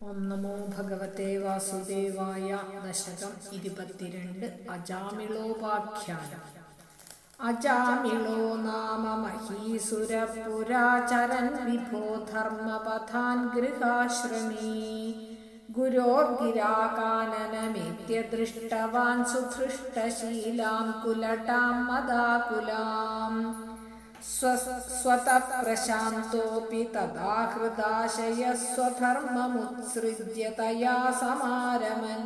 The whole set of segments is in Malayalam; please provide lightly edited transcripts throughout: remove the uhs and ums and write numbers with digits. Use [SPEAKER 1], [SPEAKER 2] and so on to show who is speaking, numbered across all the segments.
[SPEAKER 1] ഓം നമോ ഭഗവതേ വാസുദേവായ. ദശകം 22. അജാമിളോപാഖ്യാനം. അജാമിളോ നാമ മഹീസുരപുരാചരൻ വിഭോ ധർമ്മപഥാൻ ഗൃഹാശ്രമീ ഗുരോർഗിരാകാനനമേത്യ ദൃഷ്ടവാൻ സുധൃഷ്ടശീലാം കുലടാം മദാകുലാം സ്വതഃ പ്രശാന്തോപി തഥാ ഹൃദാശയഃ സ്വധർമ്മമുത്സൃജ്യ തയാ സമാരമൻ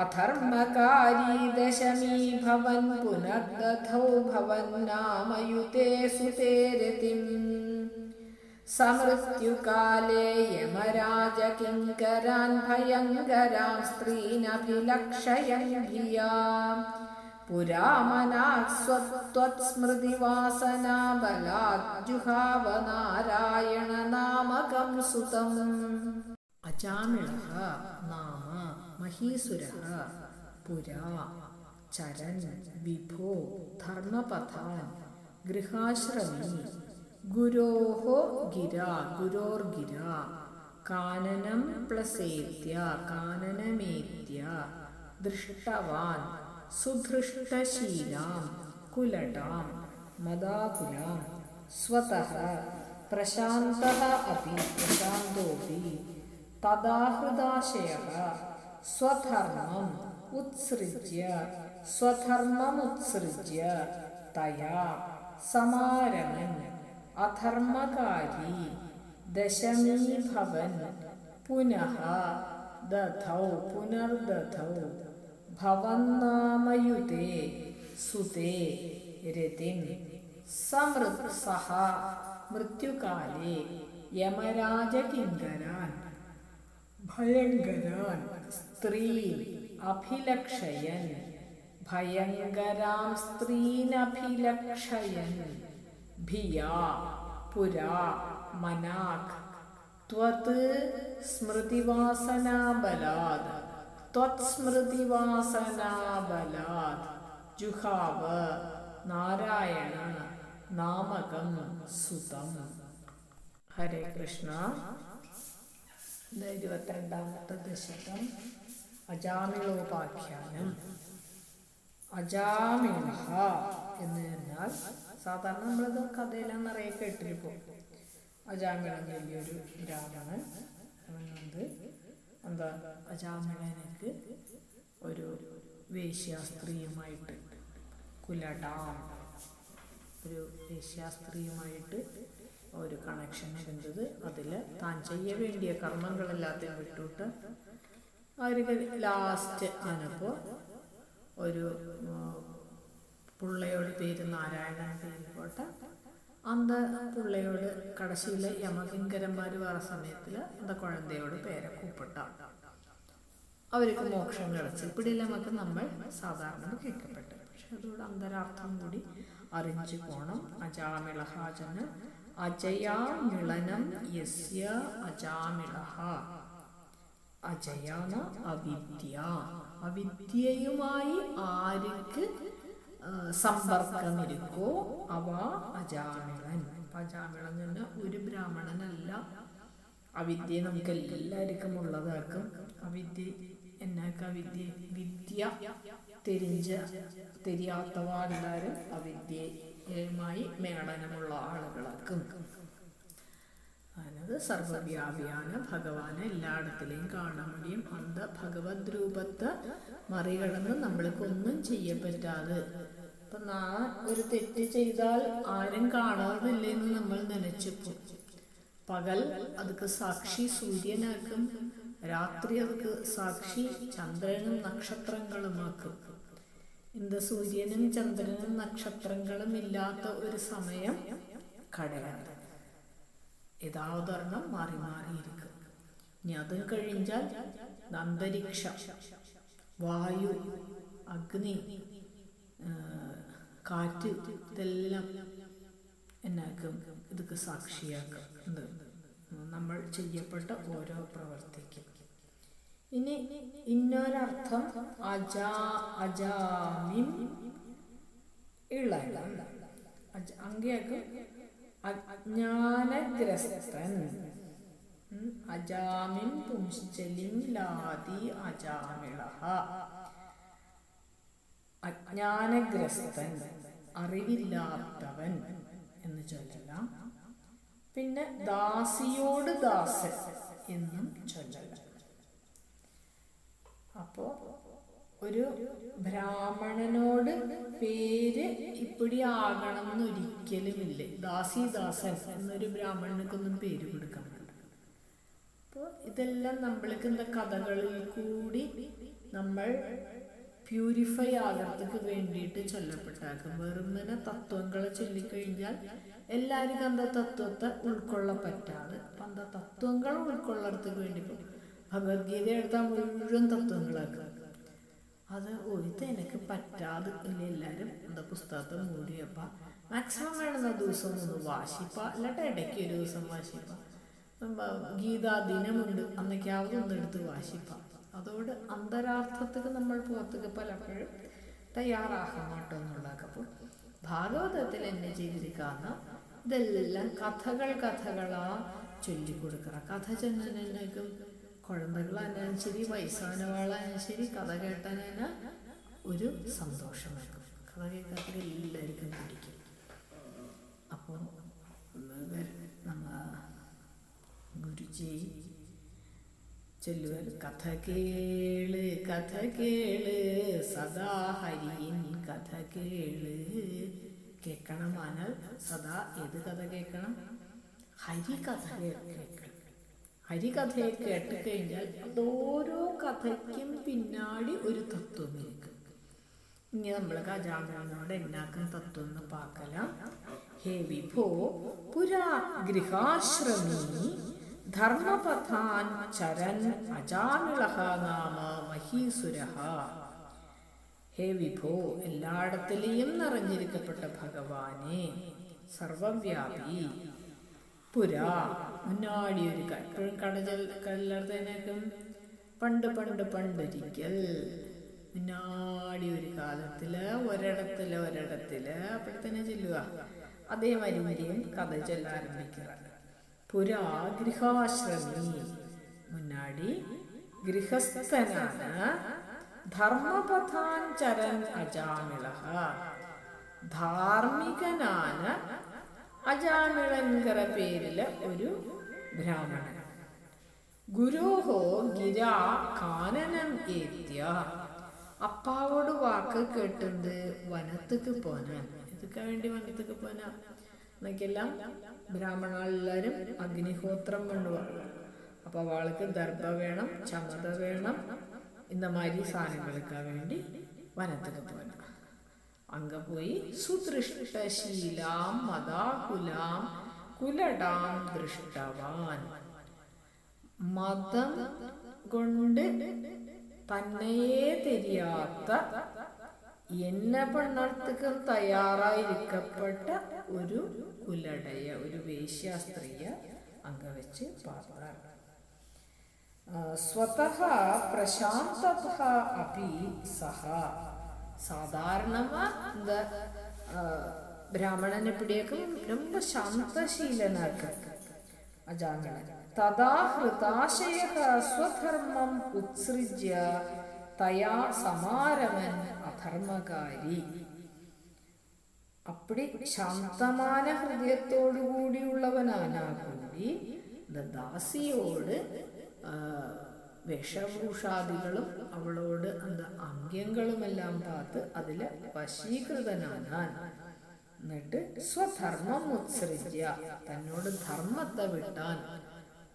[SPEAKER 1] അധർമ്മകാരീ ദശമീ ഭവൻ പുനർദധൗ ഭവന്നാമയുതേ സുതേ രതിം സമൃത്യുകാലേ യമരാജകിങ്കരാൻ ഭയങ്കരാം സ്ത്രീനഭിലക്ഷയൻ ധിയാ പുരാമനാസ്വത്വത്സ്മൃതിവാസനാബലാജ്ജുഹാവ നാരായണനാമകം സുതം. അജാമിളഃ നാമ മഹീസുരഃ പുരാ ചരൻ വിഭോ ധർമ്മപഥാൻ ഗൃഹാശ്രമീ ഗുരോർഗിര കാനനം പ്ലസേത്യ കാനനമേത്യ ദൃഷ്ടവാൻ സുധൃഷ്ടശീലാം കുലടാം മദാകുലാം സ്വതഃ പ്രശാന്തഃ അപി പ്രശാന്തോപി തദാ ഹൃദാശയഃ സ്വധർമ്മമുത്സൃജ്യ തയാ സമാരമൻ അധർമ്മകാരീ ദശമീ ഭവൻ പുനർദധൗ ഭവന്നാമയുതേ സുതേ രതിം സമൃത്സഹ മൃത്യുകാലേ യമരാജകിങ്കരാൻ ഭയങ്കരാൻ സ്ത്രീൻ അഭിലക്ഷയൻ ഭയങ്കരാം സ്ത്രീനഭിലക്ഷയൻ ഭിയാ പുരാ മനാക് ത്വത് സ്മൃതിവാസനാബലാദ് ജുഹാവ നാരായണ നാമകം സുതം. ഹരേ കൃഷ്ണ. 22ാമത്തെ ദശകം. അജാമിളോപാഖ്യാനം. അജാമിളഃ എന്ന് പറഞ്ഞാൽ സാധാരണ നമ്മളത് കഥയെല്ലാം നിറയെ കേട്ടിരിക്കും. അജാമിളൻ വലിയൊരു ബ്രാഹ്മണൻ എന്താ അജാമിളനക്ക് ഒരു വേശ്യാസ്ത്രീയുമായിട്ട് കുലടാം ഒരു വേശ്യാസ്ത്രീയുമായിട്ട് ഒരു കണക്ഷൻ ഇരുന്നത്. അതിൽ താൻ ചെയ്യ വേണ്ടിയ കർമ്മങ്ങളെല്ലാத்தைയും വിട്ടിട്ട് അവർക്ക് ലാസ്റ്റ് ആനപ്പോൾ ഒരു പുള്ളയോട് പേര് നാരായണൻ പേരിൽപ്പെട്ട അന്ത പുള്ളയോട് കടശിയിലെ യമകിങ്കരന്മാർ വേറെ സമയത്തിൽ അന്ത കുഴന്തയോട് പേരെ കൂപ്പിട്ട അവർക്ക് മോക്ഷം കിടച്ച് ഇപ്പിടിയിലൊക്കെ നമ്മൾ സാധാരണ കേൾക്കപ്പെട്ടു. പക്ഷെ അതോടെ അന്തരാർത്ഥം കൂടി അറിഞ്ഞു പോണം. അജാമിളഹാജന് അജയാമിളനം യസ്യ അജാമിളഃ. അജയാന അവിദ്യ. അവിദ്യയുമായി ആർക്ക് സമ്പർക്കമിരിക്കോ അവ അജാമിളൻ. അജാമിളൻ തന്നെ ഒരു ബ്രാഹ്മണനല്ല. അവിദ്യ നമുക്ക് എല്ലാവർക്കും ഉള്ളതാക്കും. അവിദ്യ എന്നാക്ക വിദ്യ തിരിയാത്തവ എല്ലാവരും അവിദ്യയുമായി മേളനമുള്ള ആളുകളാക്കും. അത് സർവവ്യാപിയാണ്. ഭഗവാനെ എല്ലായിടത്തിലെയും കാണാൻ വേണ്ടിയും അന്ത ഭഗവത് രൂപത്തെ മറികടന്ന് നമ്മൾക്കൊന്നും ചെയ്യപ്പറ്റാതെ ഇപ്പൊ ഒരു തെറ്റ് ചെയ്താൽ ആരും കാണാതില്ലെന്ന് നമ്മൾ നനച്ചപ്പോ പകൽ അതൊക്കെ സാക്ഷി സൂര്യനാക്കും, രാത്രി അതൊക്കെ സാക്ഷി ചന്ദ്രനും നക്ഷത്രങ്ങളുമാക്കും. இந்த സൂര്യനും ചന്ദ്രനും നക്ഷത്രങ്ങളും ഇല്ലാത്ത ഒരു സമയം കടയാണ്. യഥാവതരണം മാറി മാറിയിരിക്കും. ഇനി അതും കഴിഞ്ഞാൽ അന്തരീക്ഷം, വായു, അഗ്നി, കാറ്റ് ഇതെല്ലാം എന്നാക്കും ഇതൊക്കെ സാക്ഷിയാക്കും നമ്മൾ ചെയ്യപ്പെട്ട ഓരോ പ്രവർത്തിക്കും. ഇനി ഇന്നൊരർത്ഥം അജാമിൻ ഇളക അങ്ങേക്ക് അജ്ഞാനഗ്രസ്തൻ അജാമിൻ പുംശ്ചലിം ലാതി അജാമിളഃ. അജ്ഞാനഗ്രസ്തൻ, അറിവില്ലാത്തവൻ എന്ന് ചൊല്ലലാം. പിന്നെ ദാസിയോട് ദാസൻ എന്നും ചൊല്ലലാം. അപ്പോ ഒരു ബ്രാഹ്മണനോട് പേര് ഇപ്പിടി ആകണം എന്നൊരിക്കലുമില്ല. ദാസൻ എന്നൊരു ബ്രാഹ്മണനൊക്കൊന്നും പേര് കൊടുക്കാൻ പറ്റില്ല. അപ്പോൾ ഇതെല്ലാം നമ്മൾക്ക് എന്താ കഥകളിൽ കൂടി നമ്മൾ പ്യൂരിഫൈ ആകർത്തക്ക് വേണ്ടിയിട്ട് ചൊല്ലപ്പെട്ടാക്കും. വെറുമനെ തത്വങ്ങളെ ചൊല്ലിക്കഴിഞ്ഞാൽ എല്ലാവർക്കും എന്താ തത്വത്തെ ഉൾക്കൊള്ളാൻ പറ്റാതെ. അപ്പം എന്താ തത്വങ്ങൾ ഉൾക്കൊള്ളறதுக்கு വേണ്ടി ഭഗവത്ഗീത എടുത്താൽ മുഴുവൻ തത്വങ്ങളാക്കുക. അത് ഇത് എനിക്ക് പറ്റാതെ ഇല്ല. എല്ലാവരും എന്താ പുസ്തകത്തെ മൂടിയപ്പോൾ മാക്സിമം വേണമെന്ന ദിവസം ഒന്ന് വാശിപ്പ, അല്ലാട്ട് ഇടയ്ക്ക് ഒരു ദിവസം വാശിപ്പ. ഗീതാ ദിനമുണ്ട്, അന്നൊക്കെയാவது ഒന്നെടുത്ത് വാശിപ്പ. അതോട് അന്തരാർത്ഥത്തിന് നമ്മൾ പുറത്തേക്ക് പലപ്പോഴും തയ്യാറാക്കാൻ മാട്ടോ എന്നുള്ളതൊക്കെ. അപ്പോൾ ഭാഗവതത്തിൽ എന്നെ ചെയ്തിരിക്കാവുന്ന ഇതെല്ലാം കഥകളാ ചൊല്ലിക്കൊടുക്കുക. കഥ ചെന്നതിനേക്കും കുഴന്തകളായാലും ശരി, വയസ്സാനവാളായാലും ശരി, കഥ കേട്ടാനാ ഒരു സന്തോഷമായിരിക്കും. കഥ കേൾക്കാത്ത എല്ലാവർക്കും പിടിക്കും. അപ്പോൾ നമ്മ ഗുരുജി ചൊല്ലുവർ, കഥ കേള് സദാ ഹരിയിൻ കഥ കേള്. കേൾക്കണമാനാൽ സദാ ഏത് കഥ കേൾക്കണം? ഹരികഥ കേൾക്കണം. ഹരികഥയെ കേട്ട് കഴിഞ്ഞാൽ അതോരോ കഥയ്ക്കും പിന്നാടി ഒരു തത്വം ഇരിക്കും. ഇനി നമ്മൾ അജാമിളനോട് എന്നാക്കും തത്വം എന്ന് പാക്കലാം. ഹേ വിഭോ പുരാ ഗൃഹാശ്രമീ ധർമ്മപഥാൻ ചരൻ അജാമിളഃ നാമ മഹീസുരഃ. ഹേ വിഭോ, എല്ലായിടത്തിലെയും നിറഞ്ഞിരിക്കപ്പെട്ട ഭഗവാനെ, സർവവ്യാപി. പുരാ, മുന്നാടി ഒരു എപ്പോഴും കടലർത്തേനേക്കും പണ്ടൊരിക്കൽ, മുന്നാടി ഒരു കാലത്തില് ഒരിടത്തില് അപ്പോഴത്തേനെ ചൊല്ലുക. അതേമാതിരിയും കഥ ചൊല്ലാരംഭിക്കുക. പുരാ ഗൃഹാശ്രമി, മുന്നാടി ഗൃഹസ്ഥനാണ്. ധർമ്മപഥാൻ ചരൻ അജാമിളഃ, ധാർമ്മികനാണ്. അജാമിളൻകര പേരില് ഒരു ബ്രാഹ്മണൻ. ഗുരോഹോ ഗിരാ കാനനം ഏത്യ, അപ്പാവോട് വാക്ക് കേട്ടുണ്ട് വനത്തേക്ക് പോനാൻ. ഇതൊക്കെ വേണ്ടി വനത്തേക്ക് പോനാ എന്നൊക്കെയെല്ലാം ബ്രാഹ്മണരെല്ലാരും അഗ്നിഹോത്രം കൊണ്ടുപോകും. അപ്പൊ അവൾക്ക് ദർഭ വേണം, ചമത വേണം, ഇന്നമാതിരി സാധനങ്ങൾക്ക് വേണ്ടി വനത്തേക്ക് പോന. അങ്ക പോയി സുദൃഷ്ടശീലാം മദാകുലാം കുലടാം ദൃഷ്ടവാൻ. മതം കൊണ്ട് തന്നെയേ തെരിയാത്ത എന്നെ പെണ്ണർത്തുക്കും തയ്യാറായിരിക്കപ്പെട്ട ഒരു കുലടയ, ഒരു വേശ്യാസ്ത്രീയ അംഗവെച്ച് പാർത്താർ. സ്വതഃ പ്രശാന്തതഃ അപി സഹ, സാധാരണമാ இந்த ബ്രാഹ്മണനെ പിടിയേക്കും ரொம்ப ശാന്തശീലനാക്ക് അജാമിളൻ. തഥാ ഹൃതാശയഃ സ്വധർമ്മം ഉത്സൃജ്യ തയാ സമാരമൻ അധർമ്മകാരി. അപ്പടി ശാന്തமான ഹൃദയത്തോടു കൂടിയുള്ളവനാനാ കൂടി ദാസിയോട് വേഷഭൂഷാദികളും അവളോട് അംഗ്യങ്ങളുമെല്ലാം പാത്ത് അതില് വശീകൃതനാനാൻ. എന്നിട്ട് സ്വധർമ്മം ഉത്സൃജ്യ, തന്നോട് ധർമ്മത്തെ വിട്ടാൻ.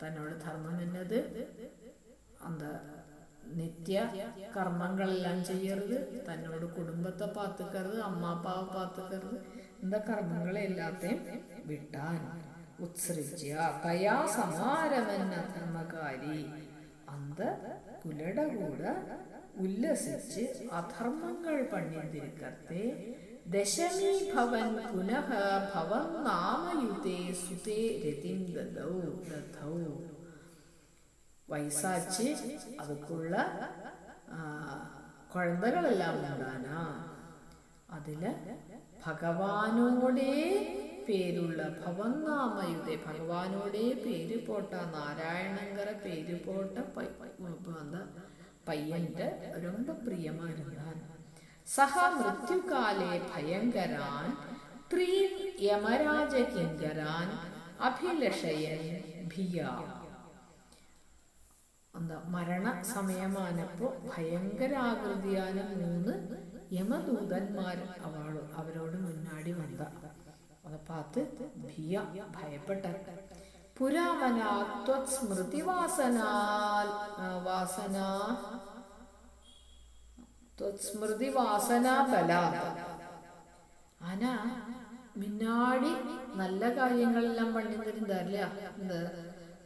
[SPEAKER 1] തന്നോട് ധർമ്മം എന്നത് നിത്യ കർമ്മങ്ങളെല്ലാം ചെയ്യരുത്, തന്നോട് കുടുംബത്തെ പാത്തുക്കരുത്, അമ്മാപ്പാവ് പാത്തുക്കരുത്, എന്താ കർമ്മങ്ങളെല്ലാത്തെയും വിട്ടാൻ. ഉത്സൃജ്യ തയാ സമാരമൻ അധർമ്മകാരി, അന്ത കുലട കൂടെ ഉല്ലസിച്ച് അധർമ്മങ്ങൾ പണിതിരിക്കത്തെ. ദശമീ ഭവൻ പുനഃ ഭവൻ നാമയുതേ സുതേ രതിം ദധൗ. വയസ്സാച്ച് അതുക്കുള്ള കുഴന്തകളെല്ലാം ഉണ്ടാനാ. അതില് ഭഗവാനോടേ പേരുള്ള ഭവന്നാമയുടെ ഭഗവാനോടെ പേര് പോട്ട നാരായണങ്കര പേര് പോട്ട പയ്യന്റെ ரொம்ப പ്രിയമാ இருந்தான். സഹ മൃത്യുകാലേ ഭയങ്കരാൻ ത്രീൻ യമരാജകിങ്കരാൻ അഭിലഷയൻ ഭിയ. മരണ സമയമാനപ്പോ ഭയങ്കരാകൃതിയായ 3 യമദൂതന്മാർ അവരോട് മുന്നാടി വന്ന அதை பார்த்து ഭിയ ഭയപ്പെട്ട. പുരാമനാത്വസ്മൃതി വാസനാ ബലാ. ആന മുന്നാടി നല്ല കാര്യങ്ങളെല്ലാം പണിതിരുந்தாരില്ല, എന്ത്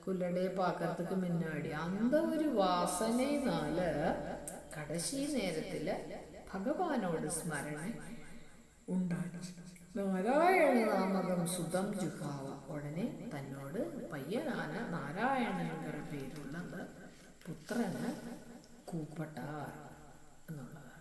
[SPEAKER 1] കുല്ലടെ പാക്കറത്തുക്ക് മുന്നാടി അന്ത ഒരു വാസനയിനാല് കടശി നേരത്തില് ഭഗവാനോട് സ്മരണ ഉണ്ടായി. നാരായണ നാമകം സുതം ജുഹാവ. ഉടനെ തന്നോട് പയ്യനാന നാരായണങ്കര പേരുള്ള പുത്രന് കൂപ്പട്ടാർ എന്നുള്ളത്.